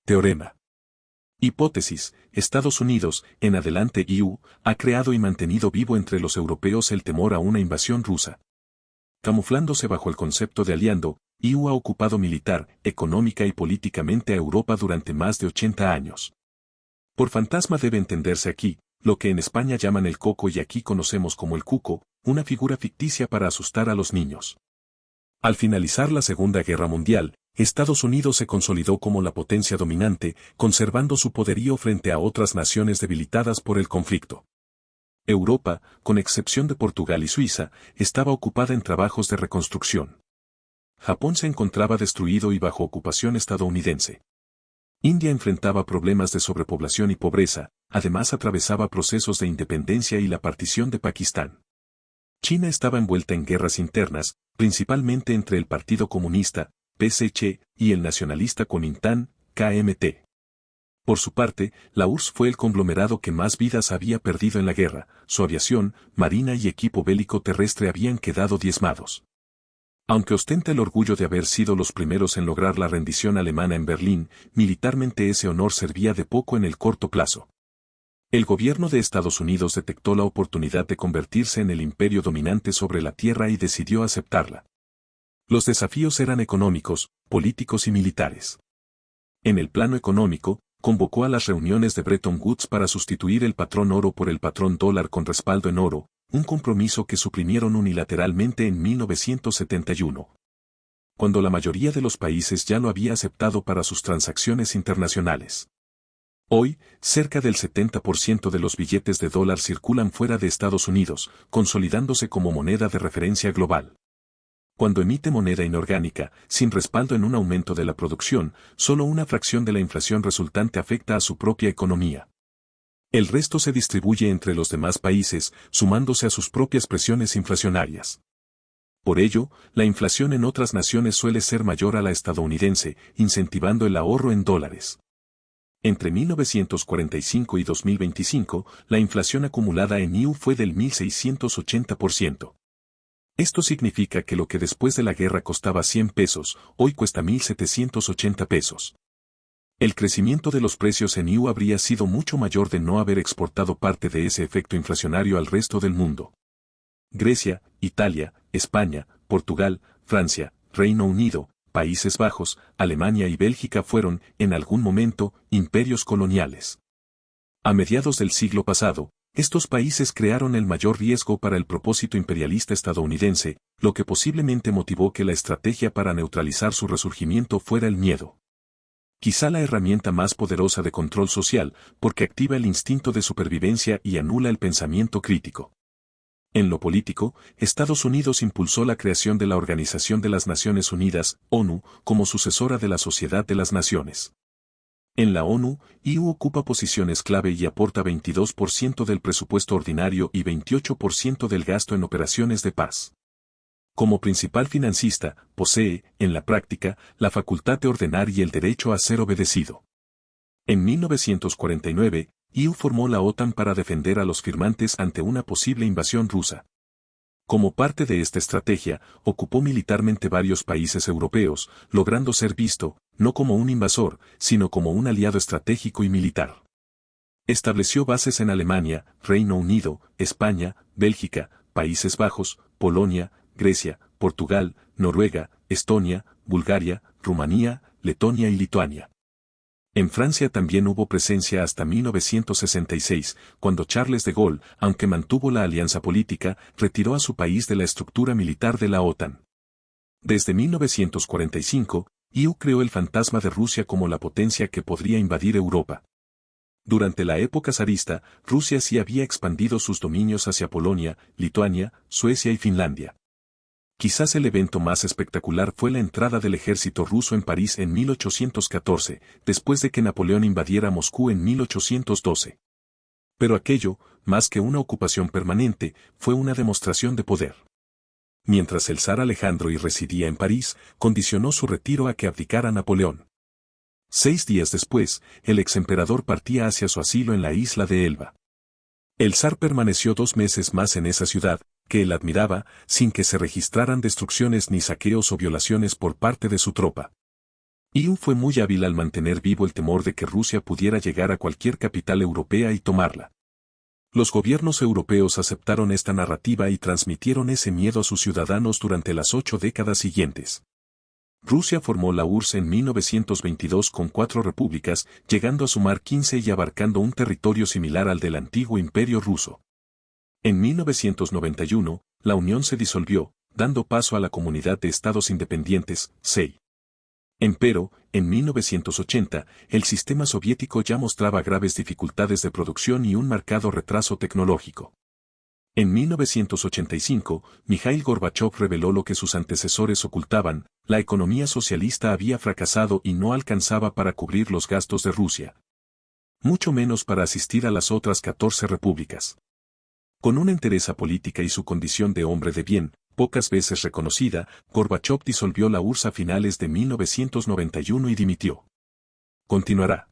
Teorema. Hipótesis: Estados Unidos, en adelante EU, ha creado y mantenido vivo entre los europeos el temor a una invasión rusa. Camuflándose bajo el concepto de aliando, EU ha ocupado militar, económica y políticamente a Europa durante más de 80 años. Por fantasma debe entenderse aquí, lo que en España llaman el coco y aquí conocemos como el cuco, una figura ficticia para asustar a los niños. Al finalizar la Segunda Guerra Mundial, Estados Unidos se consolidó como la potencia dominante, conservando su poderío frente a otras naciones debilitadas por el conflicto. Europa, con excepción de Portugal y Suiza, estaba ocupada en trabajos de reconstrucción. Japón se encontraba destruido y bajo ocupación estadounidense. India enfrentaba problemas de sobrepoblación y pobreza, además atravesaba procesos de independencia y la partición de Pakistán. China estaba envuelta en guerras internas, principalmente entre el Partido Comunista, PSC, y el nacionalista Kuomintang, KMT. Por su parte, la URSS fue el conglomerado que más vidas había perdido en la guerra, su aviación, marina y equipo bélico terrestre habían quedado diezmados. Aunque ostenta el orgullo de haber sido los primeros en lograr la rendición alemana en Berlín, militarmente ese honor servía de poco en el corto plazo. El gobierno de Estados Unidos detectó la oportunidad de convertirse en el imperio dominante sobre la tierra y decidió aceptarla. Los desafíos eran económicos, políticos y militares. En el plano económico, convocó a las reuniones de Bretton Woods para sustituir el patrón oro por el patrón dólar con respaldo en oro, un compromiso que suprimieron unilateralmente en 1971. Cuando la mayoría de los países ya lo había aceptado para sus transacciones internacionales. Hoy, cerca del 70% de los billetes de dólar circulan fuera de Estados Unidos, consolidándose como moneda de referencia global. Cuando emite moneda inorgánica, sin respaldo en un aumento de la producción, solo una fracción de la inflación resultante afecta a su propia economía. El resto se distribuye entre los demás países, sumándose a sus propias presiones inflacionarias. Por ello, la inflación en otras naciones suele ser mayor a la estadounidense, incentivando el ahorro en dólares. Entre 1945 y 2025, la inflación acumulada en EU fue del 1.680%. Esto significa que lo que después de la guerra costaba 100 pesos, hoy cuesta 1.780 pesos. El crecimiento de los precios en EU habría sido mucho mayor de no haber exportado parte de ese efecto inflacionario al resto del mundo. Grecia, Italia, España, Portugal, Francia, Reino Unido, Países Bajos, Alemania y Bélgica fueron, en algún momento, imperios coloniales. A mediados del siglo pasado, estos países crearon el mayor riesgo para el propósito imperialista estadounidense, lo que posiblemente motivó que la estrategia para neutralizar su resurgimiento fuera el miedo. Quizá la herramienta más poderosa de control social, porque activa el instinto de supervivencia y anula el pensamiento crítico. En lo político, Estados Unidos impulsó la creación de la Organización de las Naciones Unidas, ONU, como sucesora de la Sociedad de las Naciones. En la ONU, EU ocupa posiciones clave y aporta 22% del presupuesto ordinario y 28% del gasto en operaciones de paz. Como principal financista, posee, en la práctica, la facultad de ordenar y el derecho a ser obedecido. En 1949, EU formó la OTAN para defender a los firmantes ante una posible invasión rusa. Como parte de esta estrategia, ocupó militarmente varios países europeos, logrando ser visto, no como un invasor, sino como un aliado estratégico y militar. Estableció bases en Alemania, Reino Unido, España, Bélgica, Países Bajos, Polonia, Grecia, Portugal, Noruega, Estonia, Bulgaria, Rumanía, Letonia y Lituania. En Francia también hubo presencia hasta 1966, cuando Charles de Gaulle, aunque mantuvo la alianza política, retiró a su país de la estructura militar de la OTAN. Desde 1945, EU creó el fantasma de Rusia como la potencia que podría invadir Europa. Durante la época zarista, Rusia sí había expandido sus dominios hacia Polonia, Lituania, Suecia y Finlandia. Quizás el evento más espectacular fue la entrada del ejército ruso en París en 1814, después de que Napoleón invadiera Moscú en 1812. Pero aquello, más que una ocupación permanente, fue una demostración de poder. Mientras el zar Alejandro I residía en París, condicionó su retiro a que abdicara Napoleón. 6 días después, el exemperador partía hacia su asilo en la isla de Elba. El zar permaneció 2 meses más en esa ciudad, que él admiraba, sin que se registraran destrucciones ni saqueos o violaciones por parte de su tropa. EU fue muy hábil al mantener vivo el temor de que Rusia pudiera llegar a cualquier capital europea y tomarla. Los gobiernos europeos aceptaron esta narrativa y transmitieron ese miedo a sus ciudadanos durante las 8 décadas siguientes. Rusia formó la URSS en 1922 con 4 repúblicas, llegando a sumar 15 y abarcando un territorio similar al del antiguo Imperio ruso. En 1991, la Unión se disolvió, dando paso a la Comunidad de Estados Independientes, CEI. Empero, en 1980, el sistema soviético ya mostraba graves dificultades de producción y un marcado retraso tecnológico. En 1985, Mikhail Gorbachev reveló lo que sus antecesores ocultaban: la economía socialista había fracasado y no alcanzaba para cubrir los gastos de Rusia. Mucho menos para asistir a las otras 14 repúblicas. Con una entereza política y su condición de hombre de bien, pocas veces reconocida, Gorbachev disolvió la URSS a finales de 1991 y dimitió. Continuará.